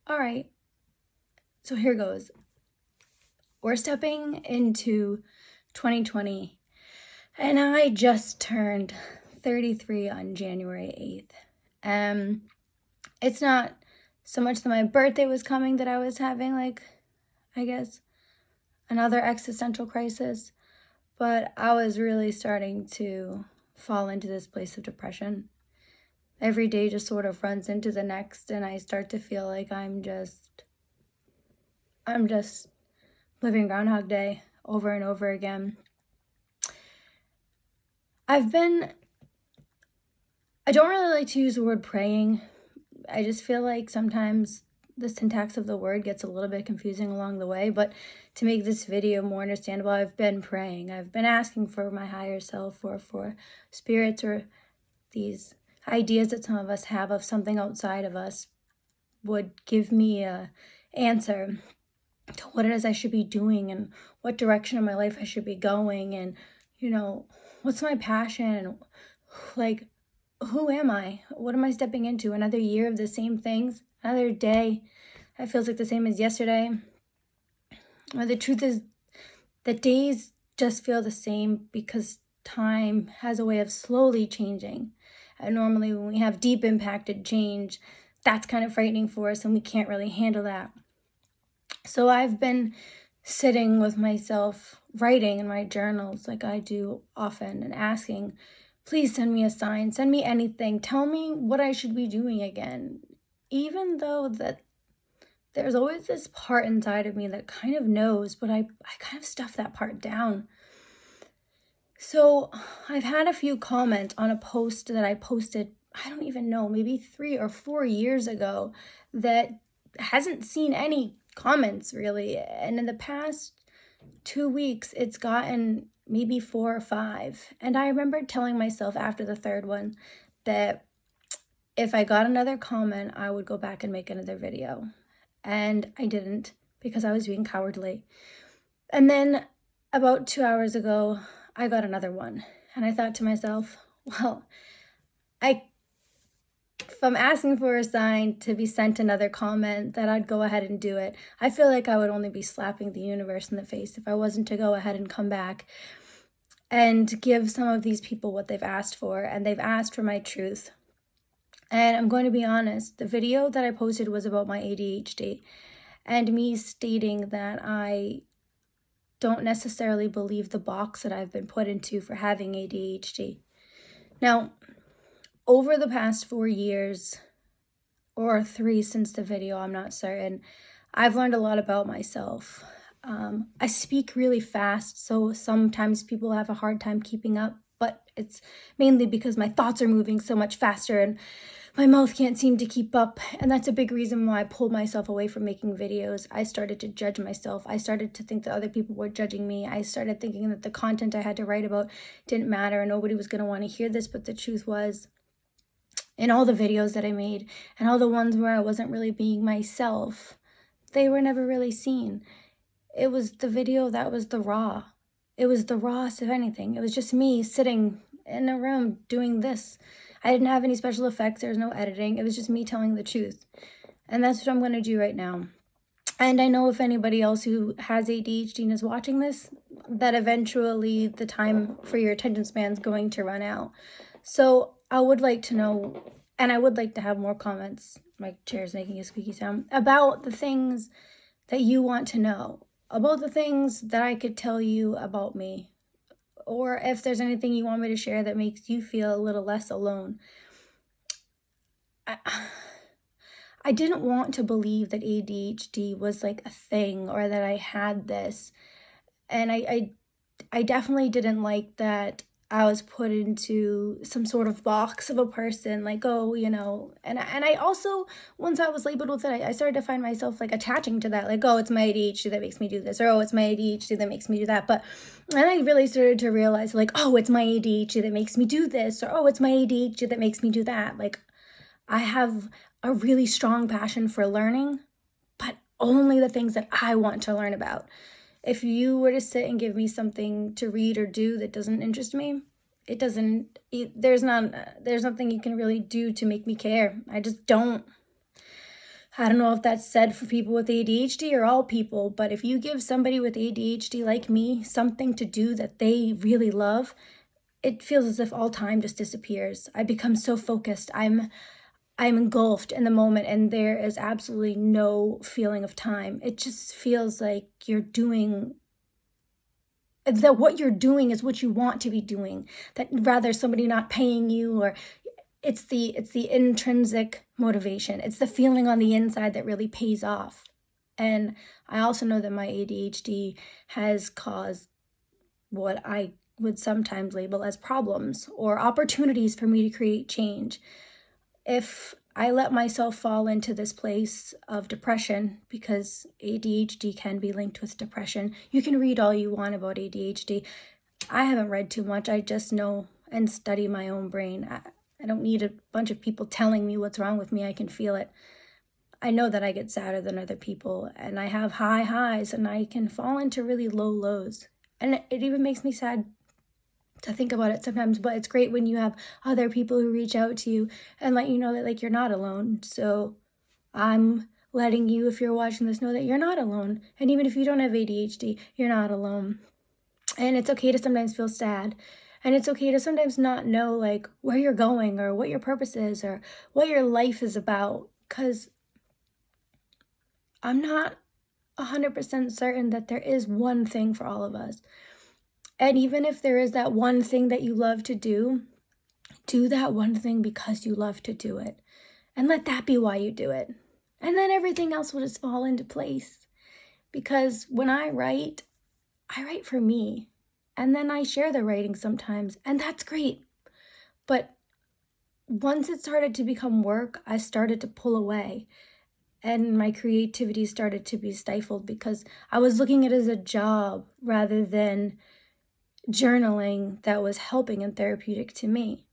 All right, so here goes. We're stepping into 2020, and I just turned 33 on January 8th. It's not so much that my birthday was coming that I was having, I guess, another existential crisis, but I was really starting to fall into this place of depression. Every day just sort of runs into the next, and I start to feel like I'm just living Groundhog Day over and over again. I don't really like to use the word praying. I just feel like sometimes the syntax of the word gets a little bit confusing along the way, but to make this video more understandable, I've been praying. I've been asking for my higher self or for spirits or these ideas that some of us have of something outside of us would give me a answer to what it is I should be doing and what direction in my life I should be going, and what's my passion, like who am I, what am I stepping into? Another year of the same things, another day that feels like the same as yesterday. Or the truth is that days just feel the same because time has a way of slowly changing. And normally when we have deep impacted change, that's kind of frightening for us and we can't really handle that. So I've been sitting with myself, writing in my journals like I do often, and asking, please send me a sign, send me anything, tell me what I should be doing again. Even though that there's always this part inside of me that kind of knows, but I kind of stuff that part down. So I've had a few comments on a post that I posted, I don't even know, maybe 3 or 4 years ago that hasn't seen any comments really. And in the past 2 weeks, it's gotten maybe 4 or 5. And I remember telling myself after the third one that if I got another comment, I would go back and make another video. And I didn't because I was being cowardly. And then about 2 hours ago, I got another one. And I thought to myself, well, if I'm asking for a sign to be sent another comment, that I'd go ahead and do it. I feel like I would only be slapping the universe in the face if I wasn't to go ahead and come back and give some of these people what they've asked for, and they've asked for my truth. And I'm going to be honest, the video that I posted was about my ADHD and me stating that I don't necessarily believe the box that I've been put into for having ADHD. Now, over the past 4 years, or 3 since the video, I'm not certain, I've learned a lot about myself. I speak really fast, so sometimes people have a hard time keeping up, but it's mainly because my thoughts are moving so much faster and my mouth can't seem to keep up, and that's a big reason why I pulled myself away from making videos. I started to judge myself. I started to think that other people were judging me. I started thinking that the content I had to write about didn't matter and nobody was going to want to hear this, but the truth was, in all the videos that I made and all the ones where I wasn't really being myself, they were never really seen. It was the video that was the raw. It was the rawest of anything. It was just me sitting in a room doing this. I didn't have any special effects. There was no editing. It was just me telling the truth. And that's what I'm going to do right now. And I know if anybody else who has ADHD and is watching this, that eventually the time for your attention span is going to run out. So I would like to know, and I would like to have more comments, my chair's making a squeaky sound, about the things that you want to know, about the things that I could tell you about me, or if there's anything you want me to share that makes you feel a little less alone. I didn't want to believe that ADHD was like a thing or that I had this. And I definitely didn't like that I was put into some sort of box of a person, like, oh, and I also, once I was labeled with it, I started to find myself like attaching to that, like, oh, it's my ADHD that makes me do this, or oh, it's my ADHD that makes me do that. But then I really started to realize, like, oh, it's my ADHD that makes me do this, or oh, it's my ADHD that makes me do that. Like, I have a really strong passion for learning, but only the things that I want to learn about. If you were to sit and give me something to read or do that doesn't interest me, there's nothing you can really do to make me care. I just don't. I don't know if that's said for people with ADHD or all people, but if you give somebody with ADHD like me something to do that they really love, it feels as if all time just disappears. I become so focused. I'm engulfed in the moment, and there is absolutely no feeling of time. It just feels like what you're doing is what you want to be doing, that rather somebody not paying you, or it's the intrinsic motivation. It's the feeling on the inside that really pays off. And I also know that my ADHD has caused what I would sometimes label as problems or opportunities for me to create change. If I let myself fall into this place of depression, because ADHD can be linked with depression. You can read all you want about ADHD. I haven't read too much. I just know and study my own brain. I don't need a bunch of people telling me what's wrong with me. I can feel it. I know that I get sadder than other people, and I have high highs, and I can fall into really low lows. And it even makes me sad to think about it sometimes, but it's great when you have other people who reach out to you and let you know that, like, you're not alone. So I'm letting you, if you're watching this, know that you're not alone. And even if you don't have ADHD, you're not alone. And it's okay to sometimes feel sad. And it's okay to sometimes not know, like, where you're going or what your purpose is or what your life is about. Because I'm not 100% certain that there is one thing for all of us. And even if there is that one thing that you love to do that one thing because you love to do it. And let that be why you do it. And then everything else will just fall into place. Because when I write for me. And then I share the writing sometimes. And that's great. But once it started to become work, I started to pull away. And my creativity started to be stifled because I was looking at it as a job rather than journaling that was helping and therapeutic to me.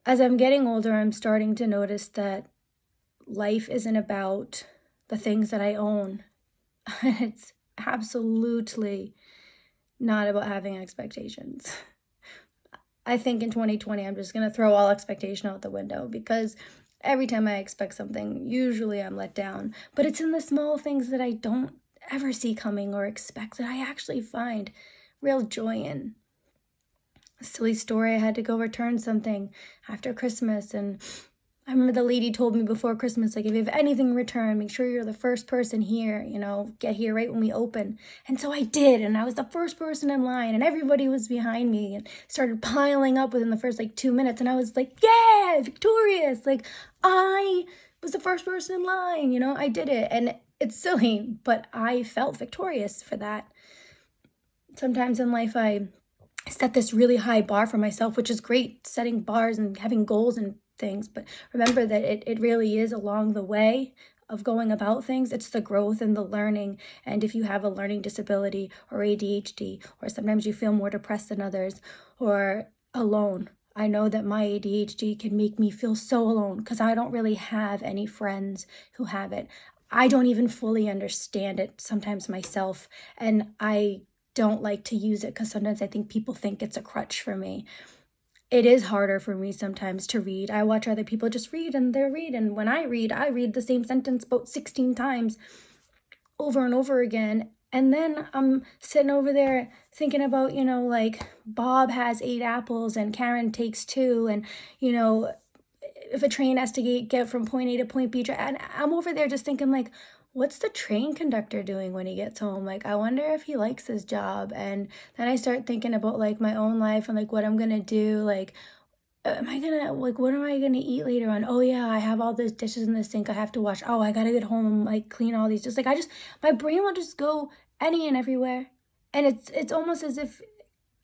As I'm getting older, I'm starting to notice that life isn't about the things that I own. It's absolutely not about having expectations. I think in 2020, I'm just going to throw all expectation out the window because every time I expect something, usually I'm let down. But it's in the small things that I don't ever see coming or expect that I actually find real joy in. A silly story, I had to go return something after Christmas, and I remember the lady told me before Christmas, like, if you have anything returned, make sure you're the first person here, get here right when we open. And so I did, and I was the first person in line, and everybody was behind me and started piling up within the first 2 minutes. And I was like, yeah, victorious. Like, I was the first person in line, I did it. And it's silly, but I felt victorious for that. Sometimes in life, I set this really high bar for myself, which is great, setting bars and having goals and things, but remember that it really is along the way of going about things. It's the growth and the learning. And if you have a learning disability or ADHD, or sometimes you feel more depressed than others or alone, I know that my ADHD can make me feel so alone because I don't really have any friends who have it. I don't even fully understand it sometimes myself, and I don't like to use it because sometimes I think people think it's a crutch for me. It is harder for me sometimes to read. I watch other people just read and they're read. And when I read the same sentence about 16 times over and over again. And then I'm sitting over there thinking about, like, Bob has 8 apples and Karen takes 2. And, if a train has to get from point A to point B. And I'm over there just thinking, like, what's the train conductor doing when he gets home? Like, I wonder if he likes his job. And then I start thinking about, like, my own life and, like, what I'm going to do. Like, what am I going to eat later on? Oh, yeah, I have all those dishes in the sink I have to wash. Oh, I got to get home and, like, clean all these. Just, like, my brain will just go any and everywhere. And it's almost as if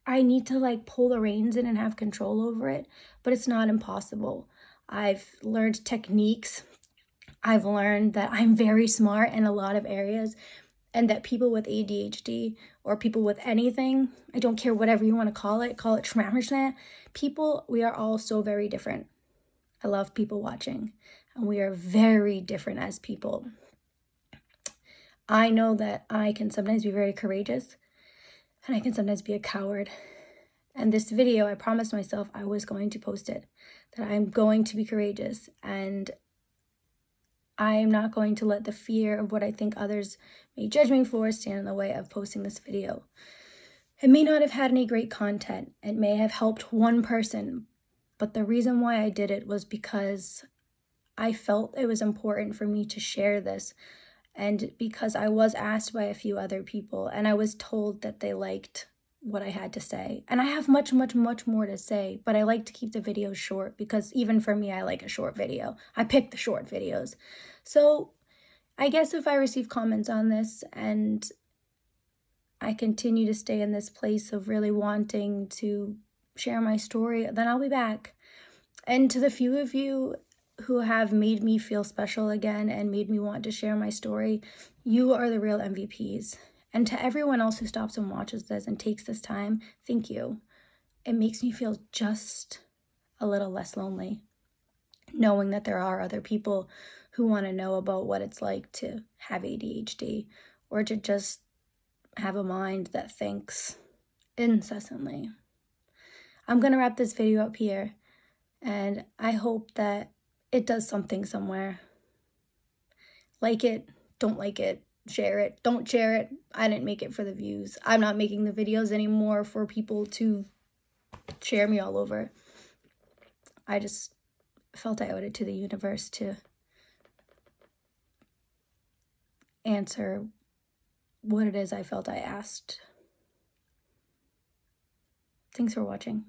I need to, like, pull the reins in and have control over it. But it's not impossible. I've learned techniques. I've learned that I'm very smart in a lot of areas, and that people with ADHD or people with anything, I don't care whatever you want to call it schmammerschnä, people, we are all so very different. I love people watching, and we are very different as people. I know that I can sometimes be very courageous, and I can sometimes be a coward. And this video, I promised myself I was going to post it, that I'm going to be courageous, and I am not going to let the fear of what I think others may judge me for stand in the way of posting this video. It may not have had any great content. It may have helped one person, but the reason why I did it was because I felt it was important for me to share this, and because I was asked by a few other people and I was told that they liked what I had to say. And I have much, much, much more to say, but I like to keep the videos short because even for me, I like a short video. I pick the short videos. So I guess if I receive comments on this and I continue to stay in this place of really wanting to share my story, then I'll be back. And to the few of you who have made me feel special again and made me want to share my story, you are the real MVPs. And to everyone else who stops and watches this and takes this time, thank you. It makes me feel just a little less lonely, knowing that there are other people who want to know about what it's like to have ADHD or to just have a mind that thinks incessantly. I'm going to wrap this video up here, and I hope that it does something somewhere. Like it, don't like it, share it, don't share it. I didn't make it for the views. I'm not making the videos anymore for people to share me all over. I just felt I owed it to the universe to answer what it is I felt I asked. Thanks for watching.